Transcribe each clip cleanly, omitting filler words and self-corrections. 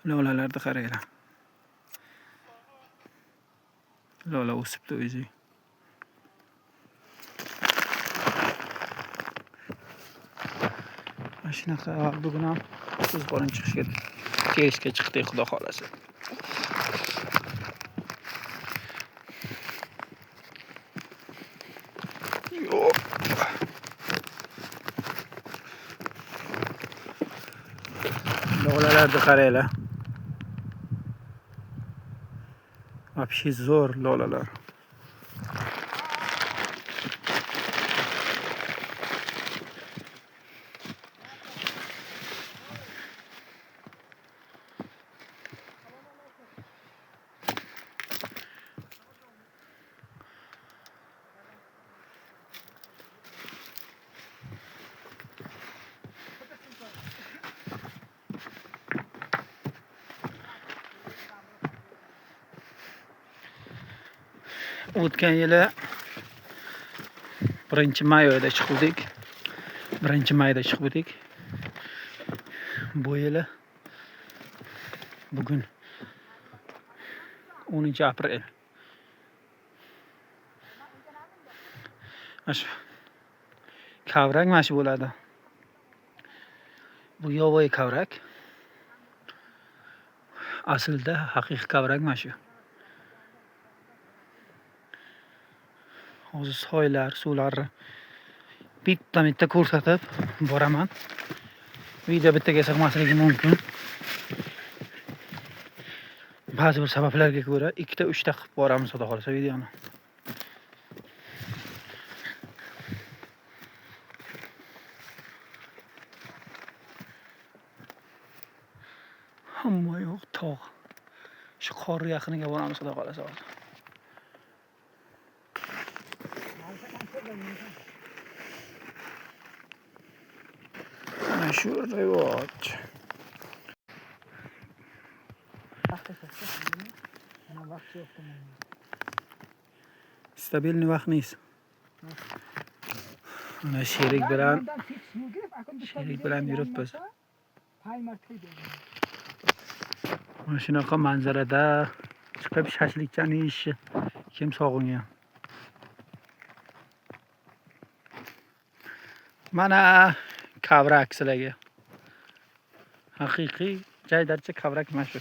Lolalarni qaranglar. Lola o'sibdi o'zi. Mana shunaqa bugun ham biz bolam chiqishga tezga chiqdik, xudo xolasa. Lolalarni qaranglar. Вообще zo'r lolalar. O'tgan yili 1-may oyida chiqdik. 1-mayda chiqdik. Bu yili bugun 10-aprel. Mana shu kavrak mana shu bo'ladi. Bu yovvoyi kavrak. Aslida haqiqiy kavrak mana shu. Hozir soylar, suvlarni bitta ko'rsatib boraman. Video bittaga sig'masligi mumkin. Ba'zi bir sabablarga ko'ra 2-3ta qilib boramiz, xudo xolasa videoni. Hamma yo'q tog'. Shu qor yaqiniga boramiz, xudo xolasa. Mana shu rivoj. Stabilniy vaqtimiz. Mana sherik bilan yuribmiz. Mana shunaqa manzarada chiqib shashlikchani yeyishni kim sog'ingan? Mana kavrak sizlarga. Haqiqiy jaydarcha kavrak mana shu.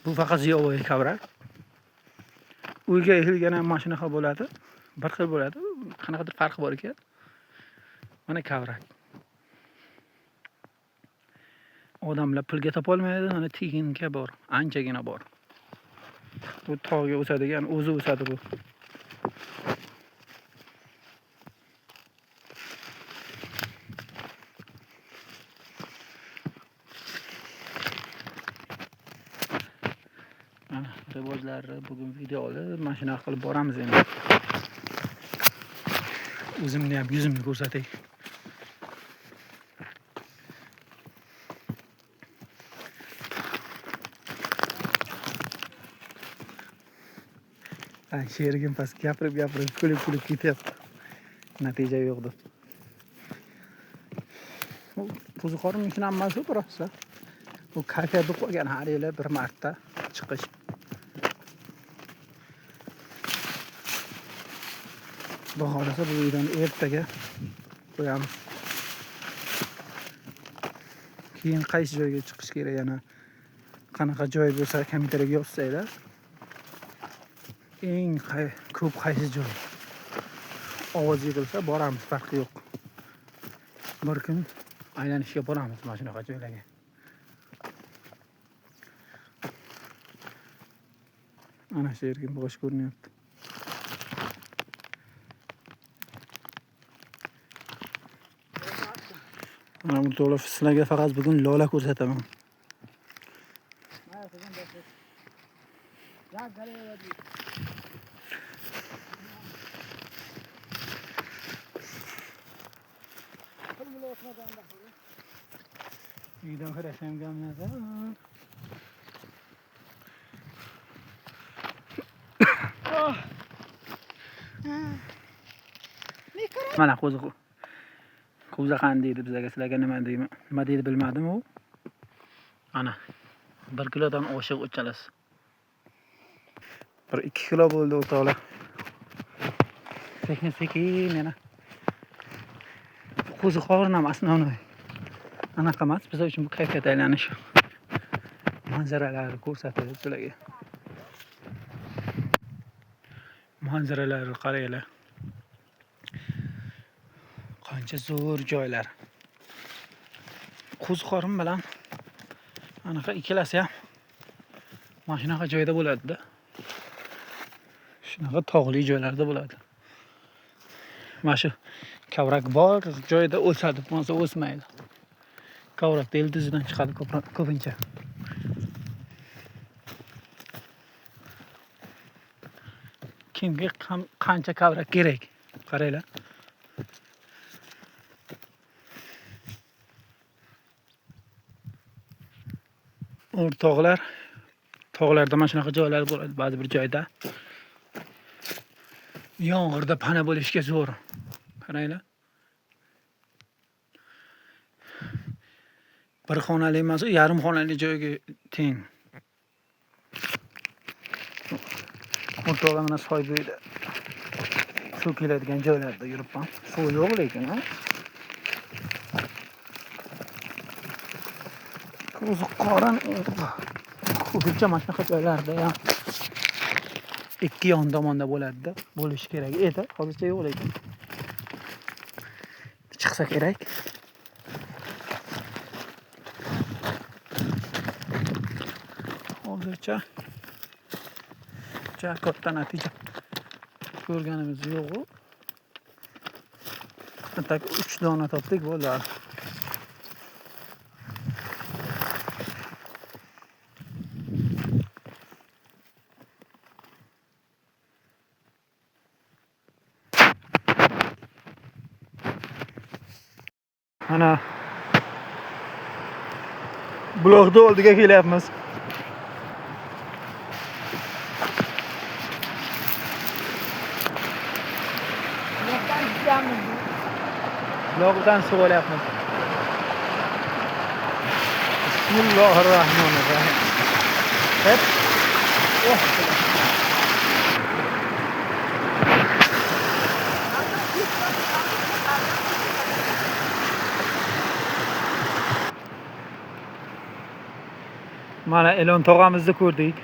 Bu faqat yovvoyi kavrak. Uyga ekilgan ham mana shunaqa bo'ladi. Bir xil bo'ladi. Qanaqadir farqi bor ekan. Mana kavrak. Odamlar pulga topa olmaydi, mana teginga bor, anchagina bor. Bu tog'ga o'sadigan, o'zi o'sadi bu. Mana rivojlarni bugun video olib, mana shunaqa qilib boramiz endi. O'zimni ham yuzimni ko'rsatay. Sherigim past gapirib kulib ketyapti. Natija yo'q deb. Qo'ziqorin shuni hammasi birosa. Bu kayfiyatni qo'ygan har yili bir marta chiqish. Bu holasa bu videoni ertaga qo'yamiz. Keyin qaysi joyga chiqish kerak, yana qanaqa joy bo'lsa kommentariyga yozsanglar. Eng ko'p qaysi joy ovoz yig'ilsa boramiz, farqi yo'q. Bir kun aylanishga boramiz mana shunaqa joylarga. Ana shu yerga bosh ko'rinyapti. Mana bu to'la sizlarga faqat bugun lola ko'rsataman. Uydan qarasam gamlarda. Mana qo'ziqo. Qo'ziqan deydi bizlarga, sizlarga nima deydi bilmadim u. Ana 1 kilodan oshiq uchalasi. 1-2 kilo bo'ldi o'rtoqlar. Sekin yana. Qo'ziqorin ham основной. Anaqa emas, biz uchun bu kayfiyat aylanish. Manzaralarni ko'rsatib sizlarga. Manzaralarni qaranglar. Qancha zo'r joylar. Qo'ziqorin bilan anaqa ikkalasi ham mana shunaqa joyda bo'ladi-da. Shunaqa tog'li joylarda bo'ladi. Mana shu kavrak bor joyda o'sadi, bo'lmasa o'smaydi. Kavrak ildizidan chiqadi ko'pincha. Kimga qancha kavrak kerak? Qaranglar. O'rtoqlar, tog'larda mana shunaqa joylar bo'ladi, ba'zi bir joyda. Yomg'irda pana bo'lishga zo'r. Qaranglar. Bir xonali emas, yarim xonali joyga teng. O'rtoqlar mana soy bo'yida suv keladigan joylarda yuribman. Suv yo'q lekin, ha. Qo'ziqorin ko'pincha mana shunaqa joylarda ham ikki yon tomonda bo'ladi-da, bo'lishi kerak edi. Hozircha yo'q lekin. Chiqsa kerak. Hozircha katta natija ko'rganimiz yo'q. Tak 3 dona topdik bo'ldi. Mana blogda oldiga kelyapmiz. Blogdan suv olyapmiz. Bismillahirrohmanirrohim. Hep. Mana Elon tog'amizni ko'rdik.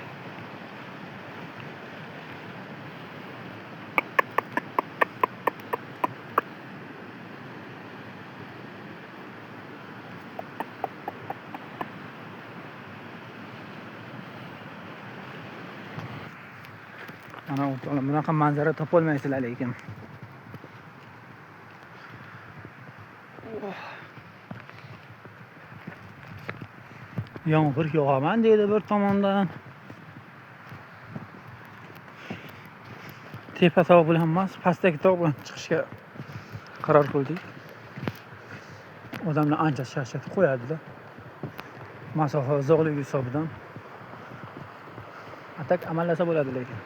Mana o'rtoqlar, bunaqa manzara topolmaysizlar lekin. Yomg'ir yog'aman deydi bir tomondan. Tepa tog' bilan emas, pastdagi tog' bilan chiqishga qaror qildik. Odamlar ancha charchatib qo'yadi-da. Masofa uzoqligi hisobidan. Atak amallasa bo'ladi lekin.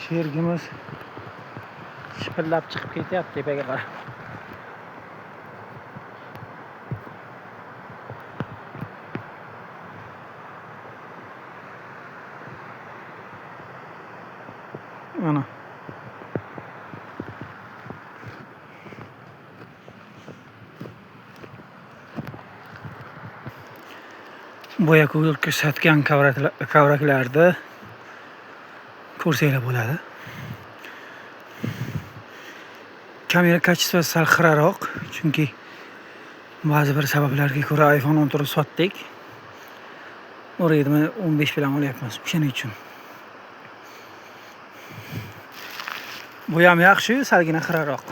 Shergimiz shipillab chiqib ketyapti tepaga qarab. Mana. Boya ko'rsatgan kavraklarda ko'rsanglar bo'ladi. Kamera kачествоsi sal xiraroq, chunki ba'zi bir sabablarga ko'ra iPhone 14 sotdik. O'raydi 15 bilan olyapmiz. O'shaning uchun. Bu ham yaxshi, salgina xiraroq.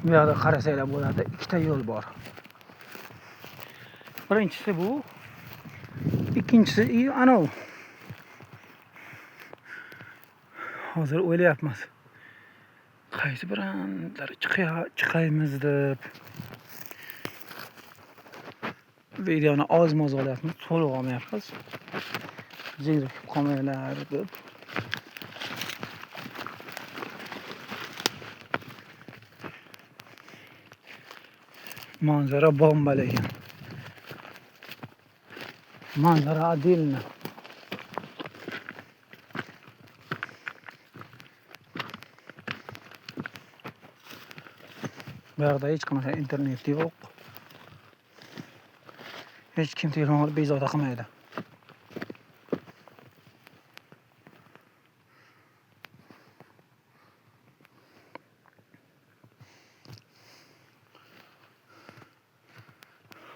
Bu yoqda qarasanglar bo'ladi, ikkita yo'l bor. Birinchisi bu, ikkinchisi anav. Hozir o'ylayapmiz. Qaysi biranlari chiqaymiz deb. Videoni oz-moz olyapmiz, to'liq olmayapmiz. Zerikib qolmanglar deb. Manzara bombalagan. Manzara отдельно. Bu yoqda hech qanaqa internet yo'q. Hech kim telefon olib bezovta qilmaydi.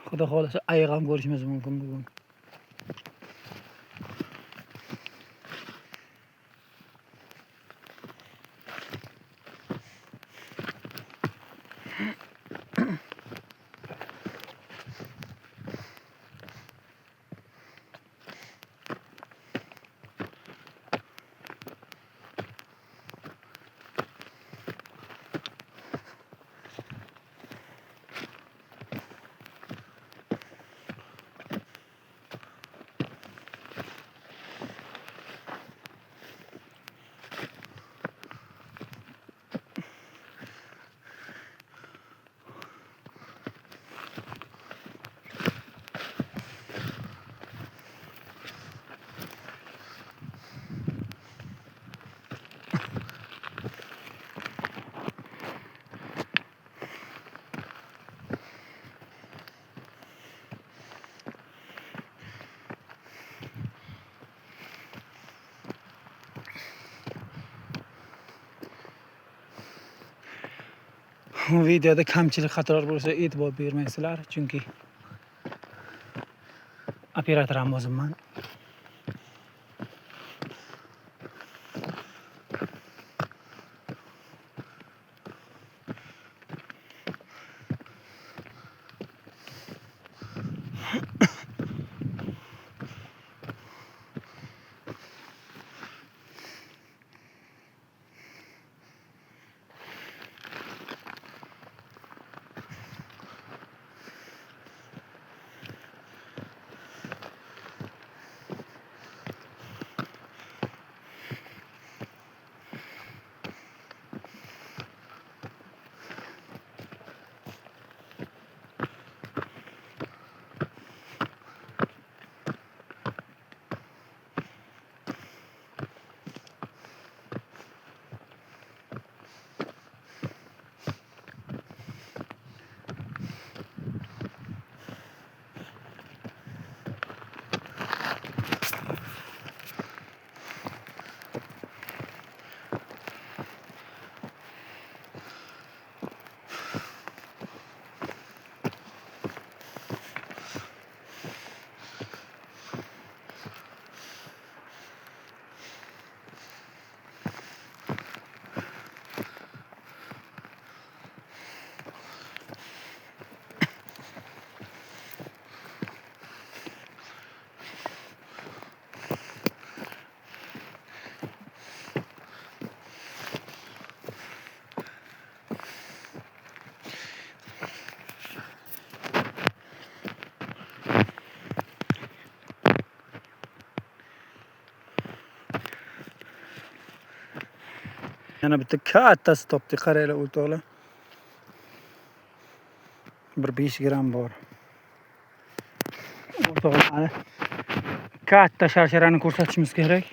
Xudo xolasa ayiq ham ko'rishimiz mumkin bugun. Videoda kamchilik xatolar bo'lsa e'tibor bermaysizlar, chunki operator ham o'zimman. Yana bitta kattasi topdik, qaranglar o'rtoqlar. Bir 5 gram bor. O'rtoqlar, katta sharsharani ko'rsatishimiz kerak.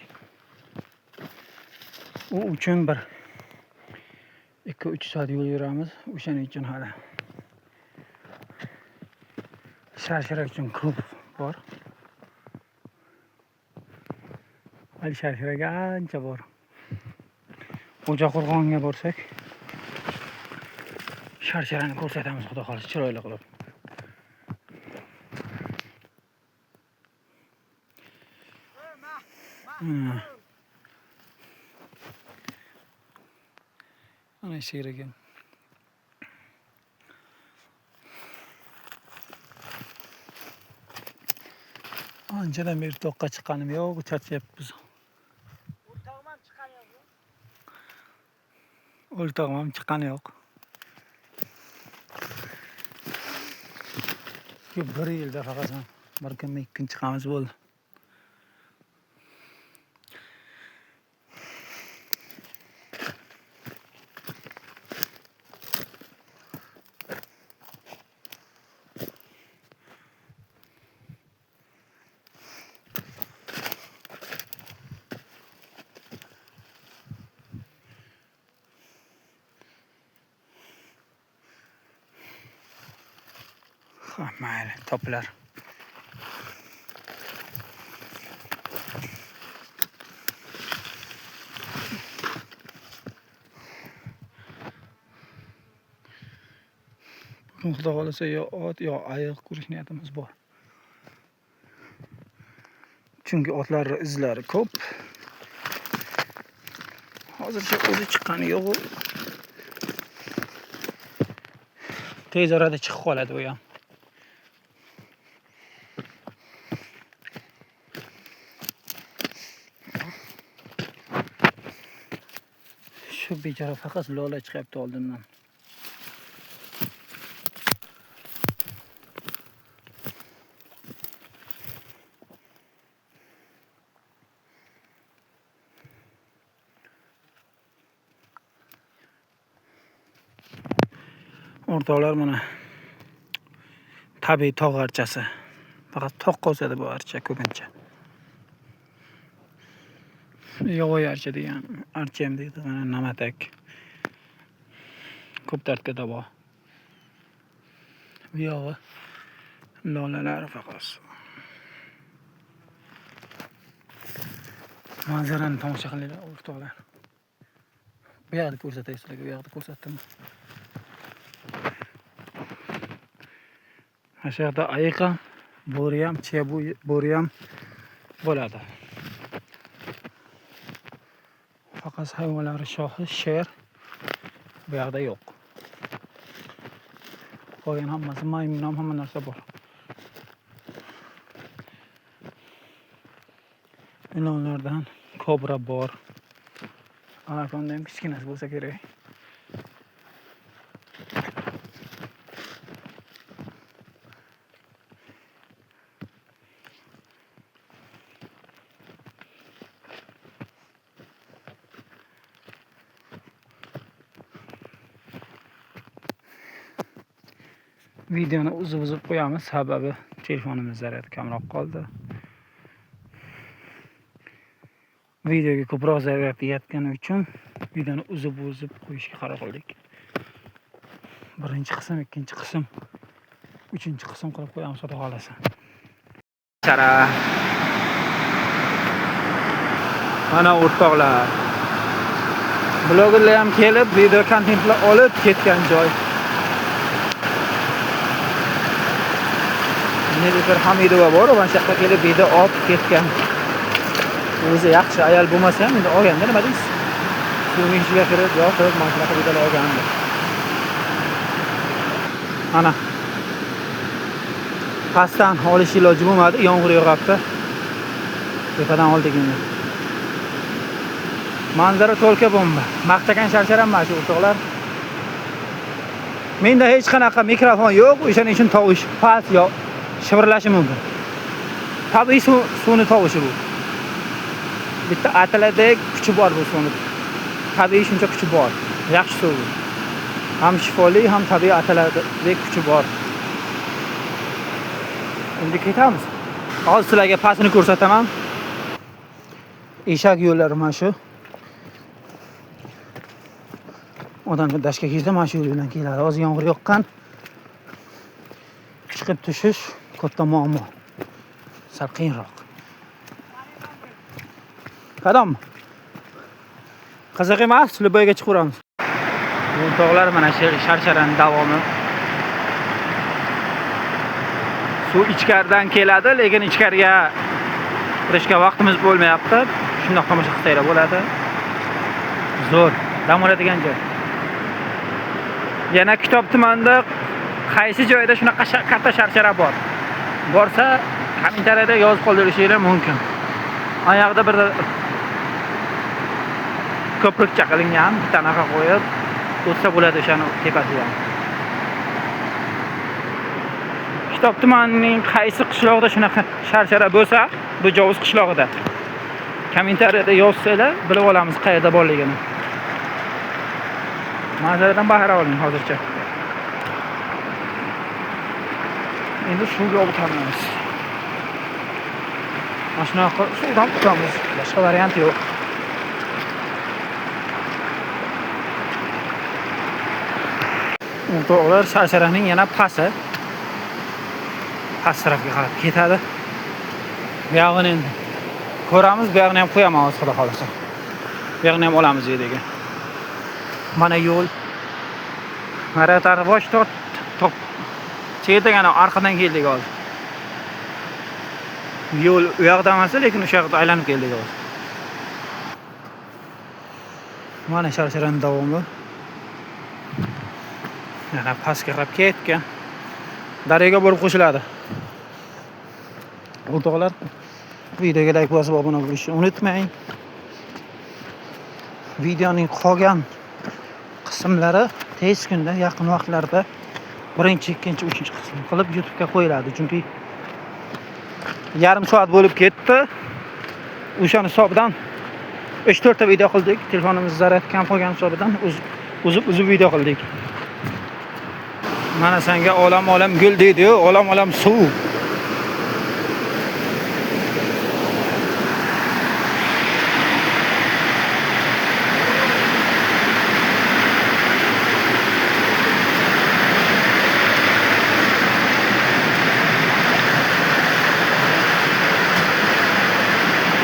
U uchun bir 2-3 soat yo'l yuramiz. O'shaning uchun hali sharshara uchun ko'p bor. Hali sharsharaga ancha bor. Xo'jaqo'rg'onga borsak, sharsharani ko'rsatamiz, xudo xolisa chiroyli qilib. Ana sher ekan. Anchadan beri toqqa chiqqanim yo'q, charchyapmiz. O'rtog'im ham chiqqani yo'q. Shu bir yilda faqat bir kun ikki kun chiqamiz bo'ldi. Mayli, topilar. Bugun xudo xolasa yo ot yo ayiq ko'rish niyatimiz bor. Chunki otlar izlari ko'p. Hozircha o'zi chiqqani yo'q. Tez orada chiqib qoladi u ham. Shu bechora faqat lola chiqyapti oldimdan. O'rtoqlar, mana tabiiy tog' archasi. Faqat toqqa o'sadi bu archa ko'pincha. Yovvoyi archa degan archa ham deydi, mana namatak. Ko'p dardga davo. Bu yog'i lolalar faqat. Manzarani tomosha qilinglar o'rtoqlar. Bu yoqda ko'rsatay sizlarga, bu yoqda ko'rsatdim. Mana shu yoqda ayiq ham, bo'ri ham, chiya bo'ri ham bo'ladi. Faqat hayvonlar shohi sher bu yoqda yo'q. Qolgan hammasi maymun ham, hamma narsa bor. Ilonlardan kobra bor. Anakonda ham kichkinasi bo'lsa kerak. Videoni uzib qo'yamiz, sababi telefonimiz zaryadi kamroq qoldi. Videoga ko'proq zaryad yetgani uchun videoni uzib qo'yishga qaror qildik. Birinchi qism, ikkinchi qism, uchinchi qism qilib qo'yamiz, xudo xolasa. Mana o'rtoqlar. Blogerlar ham kelib, video kontentlar olib ketgan joy. Nilufar Hamidova bor, mana shu yoqqa kelib video olib ketgan. O'zi yaxshi ayol bo'lmasa ham, endi olganda nima deysiz? Suvning ichiga kirib, yoqib, mana shunaqa videolar olgandi. Ana. Pastdan olish iloji bo'lmadi, yomg'ir yog'apti. Tepadan oldik endi. Manzara to'lka bomba. Maqtagan sharsharam mana shu o'rtoqlar. Menda hech qanaqa mikrofon yo'q, o'shaning uchun tovush past yo shivirlashi mumkin. Tabiiy suvni tovushi bu. Bitta ataladek kuchi bor bu suvning. Tabiiy shuncha kuchi bor. Yaxshi suv. Ham shifoli, ham tabiiy ataladek kuchi bor. Endi ketamiz. Hozir sizlarga pastini ko'rsataman. Eshak yo'llari mana shu. Odamlar dashga kelsa mana shu yo'l bilan keladi. Hozir yomg'ir yoqqan. Chiqib tushish katta muammo. Sal qiyinroq. Qadam. Qiziq emas, Luboyga chiqaveramiz. Bu tog'lar mana shu sharsharan davomi. Suv ichkaridan keladi, lekin ichkariga kirishga vaqtimiz bo'lmayapti. Shundoq tomosha qilsanglar bo'ladi. Zo'r, dam oladigan joy. Yana Kitob tumanida qaysi joyda shunaqa katta sharshara bor. Borsa kommentariyada yozib qoldirishingiz mumkin. Oyog'ida bir ko'prikcha qilingan bittanaqa qo'yib o'tsa bo'ladi o'shani tepasidan. Kitob tumanining qaysi qishlog'ida shunaqa sharshara bo'lsa, bu Jovuz qishlog'ida. Kommentariyada yozsanglar, bilib olamiz qayerda borligini. Manzaradan bahra oling hozircha. Endi suvga olib chiqamiz. Mashina suvdan tutamiz. Boshqa variant yo'q. O'rtoqlar, sharsharaning yana past tarafga qarab ketadi. Bu yog'ini endi ko'ramiz, bu yog'ini ham qo'yamiz xudo xolasa. Bu yog'ini ham olamiz deydi. Mana yo'l. Mana tarvosh top. Chegdagana orqadan keldik hozir. Yo'l u yoqda emas, lekin o'sha yoqda aylanib keldik hozir. Mana sharsharaning davomi. Yana pastga qarab ketgan. Daryoga borib qo'shiladi. O'rtoqlar, videoga like bosib obuna bo'lishni unutmang. Videoning qolgan qismlari tez kunda, yaqin vaqtlarda birinchi, ikkinchi, uchinchi qism qilib YouTube'ga qo'yiladi. Chunki yarim soat bo'lib ketdi. O'shan hisobidan 3-4 ta video qildik. Telefonimiz zaryad kam qolgan hisobidan uzib video qildik. Mana senga olam gul deydi-yu, olam suv.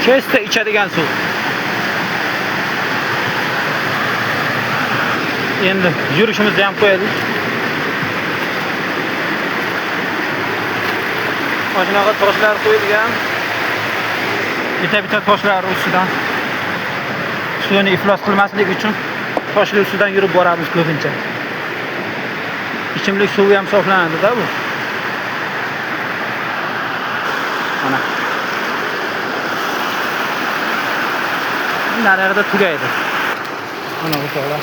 Chesta ichadigan suv. Endi yurishimizni ham qo'yaylik. Mashinaga toshlar qo'yilgan. Bitta toshlar ustidan suvni iflos qilmaslik uchun toshlar ustidan yurib boramiz ko'pincha. Ichimlik suvi ham hisoblanadi-da bu. Mana. Narlarda tugaydi. Mana bu to'g'ri.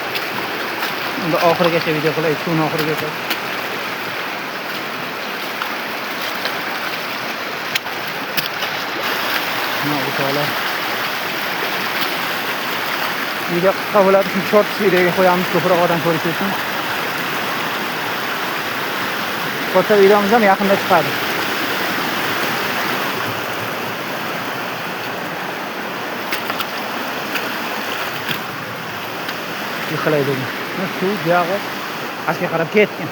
Unda oxirigacha video qilaylik, suvni oxirigacha. Mana bu to'g'ri. Video qisqa bo'ladi, short videoga qo'yamiz ko'proq odam ko'rishi uchun. Katta videomiz ham yaqinda chiqadi. Yıkılaydı. Su, yağı, aşağı qarab ketgan.